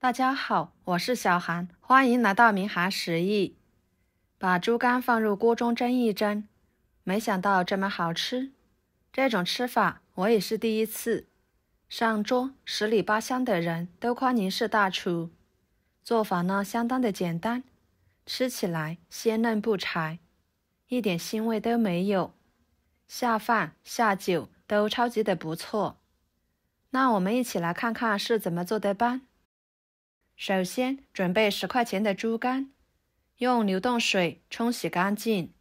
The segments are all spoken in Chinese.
大家好，我是小韩，欢迎来到明涵食艺。把猪肝放入锅中蒸一蒸，没想到这么好吃。这种吃法我也是第一次。上桌十里八乡的人都夸您是大厨。做法呢相当的简单，吃起来鲜嫩不柴，一点腥味都没有，下饭下酒都超级的不错。那我们一起来看看是怎么做的吧。首先准备10块钱的猪肝，用流动水冲洗干净。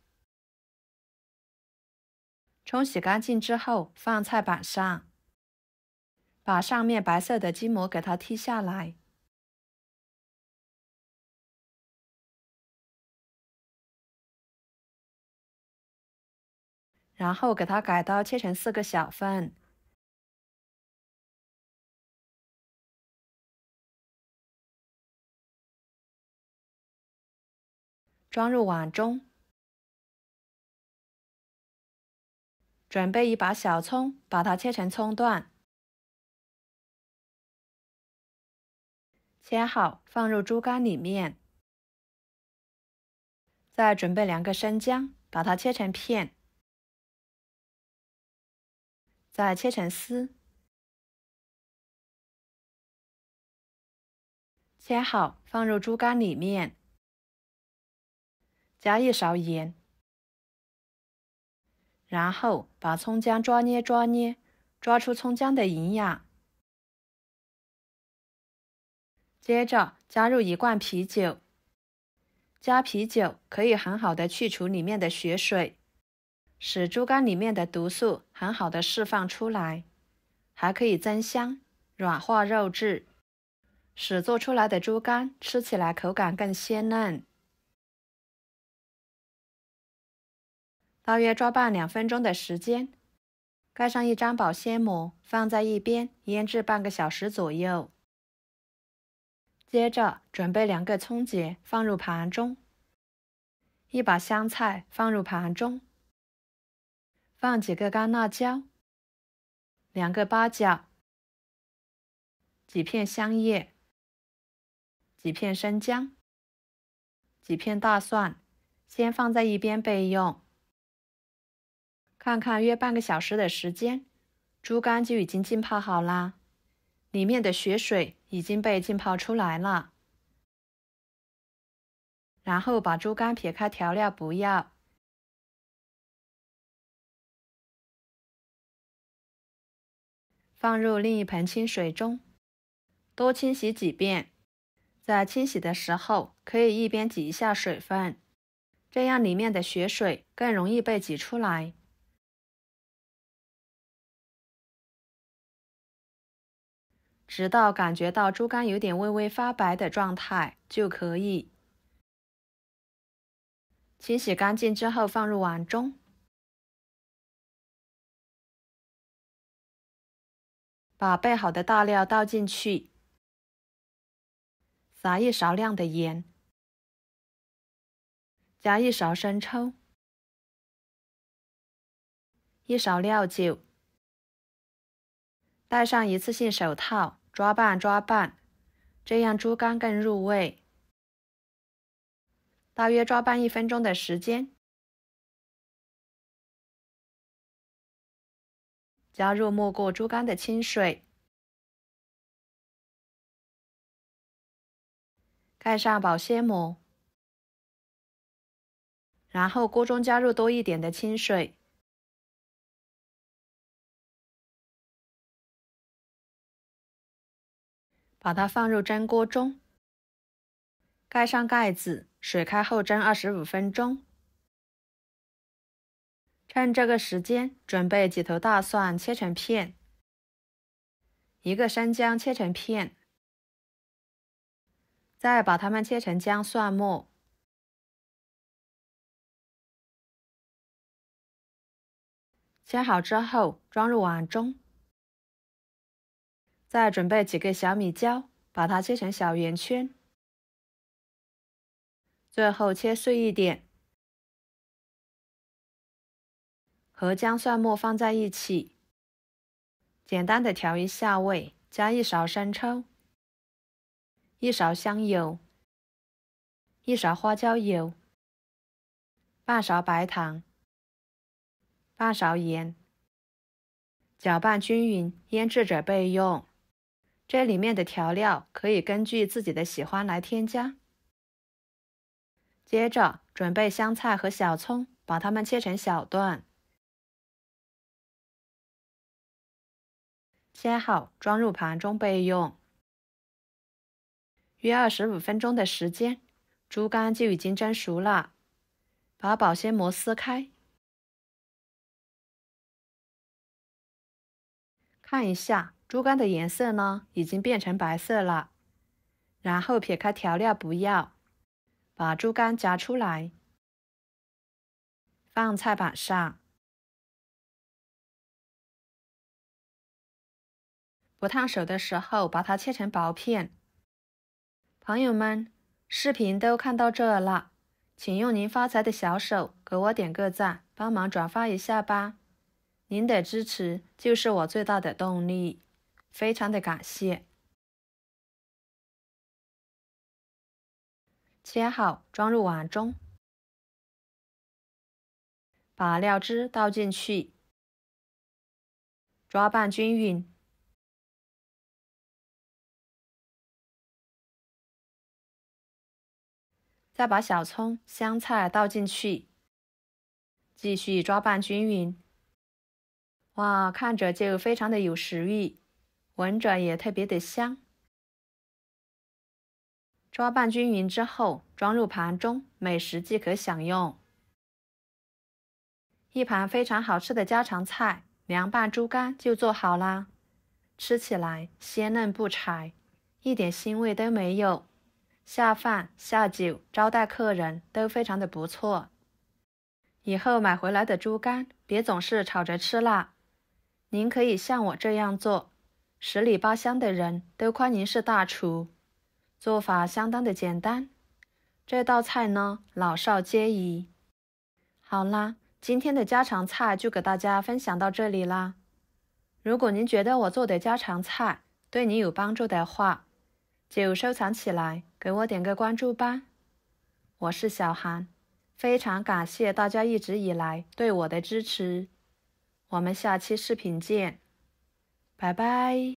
冲洗干净之后放菜板上，把上面白色的筋膜给它剔下来。然后给它改刀切成4个小份。装入碗中。准备一把小葱，把它切成葱段。切好放入猪肝里面。再准备2个生姜，把它切成片。再切成丝。切好放入猪肝里面。加1勺盐。然后把葱姜抓捏，抓出葱姜的营养。接着加入1罐啤酒。加啤酒可以很好的去除里面的血水，使猪肝里面的毒素很好的释放出来，还可以增香、软化肉质，使做出来的猪肝吃起来口感更鲜嫩。大约抓拌2分钟的时间，盖上1张保鲜膜，放在一边腌制半个小时左右。接着准备2个葱节放入盘中，1把香菜放入盘中，放几个干辣椒，2个八角，几片香叶，几片生姜，几片大蒜，先放在一边备用。看看约半个小时的时间，猪肝就已经浸泡好啦，里面的血水已经被浸泡出来了。然后把猪肝撇开调料不要，放入另一盆清水中，多清洗几遍。在清洗的时候可以一边挤一下水分，这样里面的血水更容易被挤出来。直到感觉到猪肝有点微微发白的状态就可以。清洗干净之后放入碗中，把备好的大料倒进去，撒1勺量的盐，加1勺生抽，1勺料酒，戴上一次性手套抓拌，这样猪肝更入味。大约抓拌1分钟的时间，加入没过猪肝的清水，盖上保鲜膜，然后锅中加入多一点的清水，把它放入蒸锅中，盖上盖子，水开后蒸25分钟。趁这个时间，准备几头大蒜切成片，1个生姜切成片，再把它们切成姜蒜末。切好之后装入碗中，再准备几个小米椒，把它切成小圆圈，最后切碎一点，和姜蒜末放在一起，简单的调一下味，加1勺生抽1勺香油，1勺花椒油，半勺白糖，半勺盐，搅拌均匀，腌制者备用。这里面的调料可以根据自己的喜欢来添加。接着准备香菜和小葱，把它们切成小段，切好装入盘中备用。约25分钟的时间，猪肝就已经蒸熟了。把保鲜膜撕开，看一下猪肝的颜色呢，已经变成白色了。然后撇开调料不要，把猪肝夹出来，放菜板上。不烫手的时候，把它切成薄片。朋友们，视频都看到这了，请用您发财的小手给我点个赞，帮忙转发一下吧。您的支持就是我最大的动力，非常的感谢。切好装入碗中，把料汁倒进去，抓拌均匀。再把小葱、香菜倒进去，继续抓拌均匀。哇，看着就非常的有食欲，闻着也特别的香。抓拌均匀之后，装入盘中，美食即可享用。一盘非常好吃的家常菜，凉拌猪肝就做好啦。吃起来鲜嫩不柴，一点腥味都没有。下饭、下酒、招待客人都非常的不错。以后买回来的猪肝，别总是炒着吃啦。您可以像我这样做，10里8乡的人都夸您是大厨。做法相当的简单，这道菜呢，老少皆宜。好啦，今天的家常菜就给大家分享到这里啦。如果您觉得我做的家常菜对你有帮助的话，就收藏起来，给我点个关注吧。我是小韩，非常感谢大家一直以来对我的支持。我们下期视频见，拜拜。